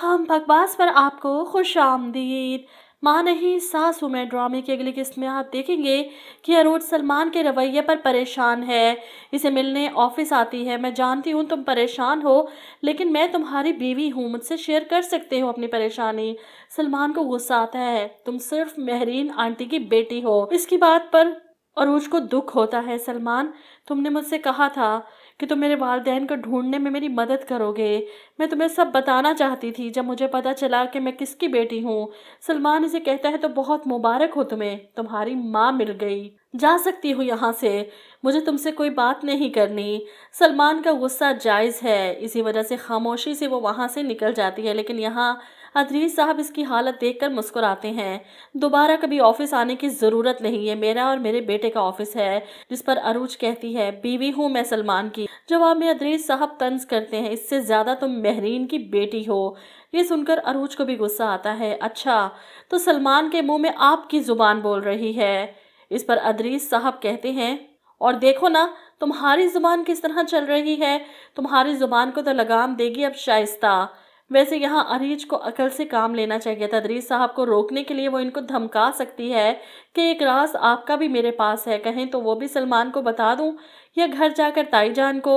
हम बकवास पर आपको खुशामदीद। माँ नहीं सासू में ड्रामे की अगली किस्त में आप देखेंगे कि अरूज सलमान के रवैये पर परेशान है। इसे मिलने ऑफिस आती है। मैं जानती हूँ तुम परेशान हो, लेकिन मैं तुम्हारी बीवी हूँ, मुझसे शेयर कर सकते हो अपनी परेशानी। सलमान को गुस्सा आता है, तुम सिर्फ मेहरीन आंटी की बेटी हो। इसकी बात पर अरूज को दुख होता है। सलमान, तुमने मुझसे कहा था कि तुम मेरे वालिदैन को ढूंढने में मेरी मदद करोगे। मैं तुम्हें सब बताना चाहती थी जब मुझे पता चला कि मैं किसकी बेटी हूँ। सलमान इसे कहता है, तो बहुत मुबारक हो तुम्हें, तुम्हारी माँ मिल गई, जा सकती हूँ यहाँ से, मुझे तुमसे कोई बात नहीं करनी। सलमान का गुस्सा जायज़ है, इसी वजह से खामोशी से वो वहाँ से निकल जाती है। लेकिन यहाँ अदरीस साहब इसकी हालत देखकर मुस्कुराते हैं। दोबारा कभी ऑफिस आने की ज़रूरत नहीं है, मेरा और मेरे बेटे का ऑफिस है। जिस पर अरूज कहती है, बीवी हूँ मैं सलमान की। जवाब में अदरीस साहब तंज करते हैं, इससे ज़्यादा तुम मेहरीन की बेटी हो। ये सुनकर अरूज को भी गुस्सा आता है। अच्छा, तो सलमान के मुंह में आपकी ज़ुबान बोल रही है। इस पर अदरीस साहब कहते हैं, और देखो ना तुम्हारी ज़ुबान किस तरह चल रही है, तुम्हारी ज़ुबान को तो लगाम देगी अब शाइस्ता। वैसे यहाँ अरीज को अकल से काम लेना चाहिए था। अदरीस साहब को रोकने के लिए वो इनको धमका सकती है कि एक राज आपका भी मेरे पास है, कहें तो वो भी सलमान को बता दूं, या घर जाकर ताईजान को।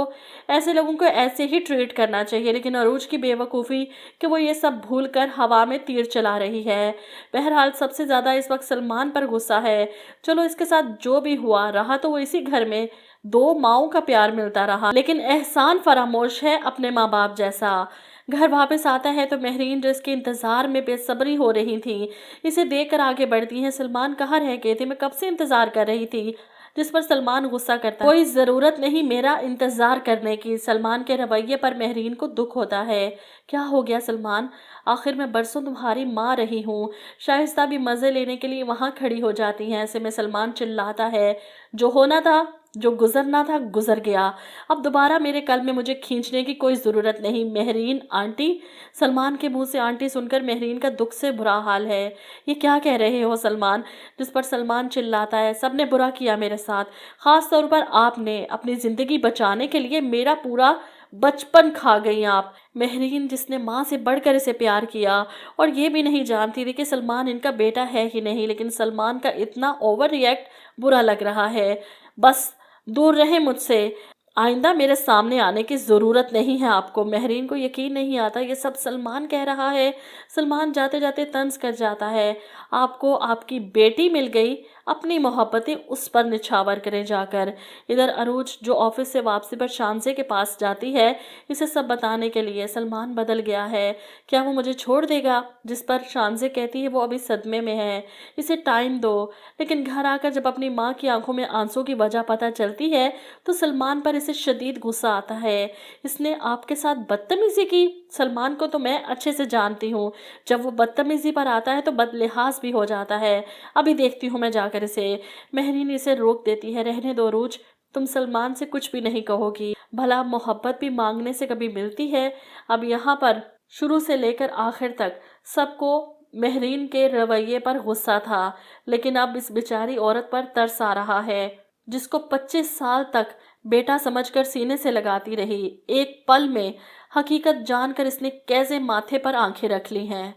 ऐसे लोगों को ऐसे ही ट्रीट करना चाहिए। लेकिन अरूज की बेवकूफ़ी कि वो ये सब भूल कर हवा में तीर चला रही है। बहरहाल सबसे ज़्यादा इस वक्त सलमान पर गुस्सा है। चलो इसके साथ जो भी हुआ, रहा तो वो इसी घर में दो माओं का प्यार मिलता रहा, लेकिन एहसान फरामोश है अपने माँ बाप जैसा। घर वापस आता है तो मेहरीन, जो इसके इंतज़ार में बेसब्री हो रही थी, इसे देखकर आगे बढ़ती हैं। सलमान कहाँ रह गए थे, मैं कब से इंतज़ार कर रही थी। जिस पर सलमान गुस्सा करता है, कोई ज़रूरत नहीं मेरा इंतज़ार करने की। सलमान के रवैये पर मेहरीन को दुख होता है। क्या हो गया सलमान, आखिर मैं बरसों तुम्हारी माँ रही हूँ। शाइस्ता भी मज़े लेने के लिए वहाँ खड़ी हो जाती हैं। ऐसे में सलमान चिल्लाता है, जो होना था, जो गुजरना था गुजर गया, अब दोबारा मेरे कल में मुझे खींचने की कोई ज़रूरत नहीं। मेहरीन आंटी। सलमान के मुंह से आंटी सुनकर मेहरीन का दुख से बुरा हाल है। ये क्या कह रहे हो सलमान। जिस पर सलमान चिल्लाता है, सबने बुरा किया मेरे साथ, ख़ास तौर पर आपने। अपनी ज़िंदगी बचाने के लिए मेरा पूरा बचपन खा गई आप। मेहरीन, जिसने माँ से बढ़कर इसे प्यार किया और ये भी नहीं जानती थी कि सलमान इनका बेटा है ही नहीं, लेकिन सलमान का इतना ओवर रिएक्ट बुरा लग रहा है। बस दूर रहे मुझसे, आइंदा मेरे सामने आने की ज़रूरत नहीं है आपको। मेहरीन को यकीन नहीं आता ये सब सलमान कह रहा है। सलमान जाते जाते तंज कर जाता है, आपको आपकी बेटी मिल गई, अपनी मोहब्बतें उस पर निछावर करें जाकर। इधर अरूज, जो ऑफिस से वापसी पर शानजे के पास जाती है इसे सब बताने के लिए, सलमान बदल गया है, क्या वो मुझे छोड़ देगा। जिस पर शानजे कहती है, वो अभी सदमे में है, इसे टाइम दो। लेकिन घर आकर जब अपनी माँ की आंखों में आंसू की वजह पता चलती है तो सलमान पर इसे शदीद गुस्सा आता है। इसने आपके साथ बदतमीजी की। सलमान को तो मैं अच्छे से जानती हूँ, जब वो बदतमीजी पर आता है तो बदलिहाज भी हो जाता है। अभी देखती हूँ मैं जाकर इसे। मेहरीन इसे रोक देती है, रहने दो रूज, तुम सलमान से कुछ भी नहीं कहोगी, भला मोहब्बत भी मांगने से कभी मिलती है। अब यहाँ पर शुरू से लेकर आखिर तक सबको मेहरीन के रवैये पर गुस्सा था, लेकिन अब इस बेचारी औरत पर तरस आ रहा है, जिसको 25 साल तक बेटा समझकर सीने से लगाती रही। एक पल में हकीकत जानकर इसने कैसे माथे पर आंखें रख ली हैं।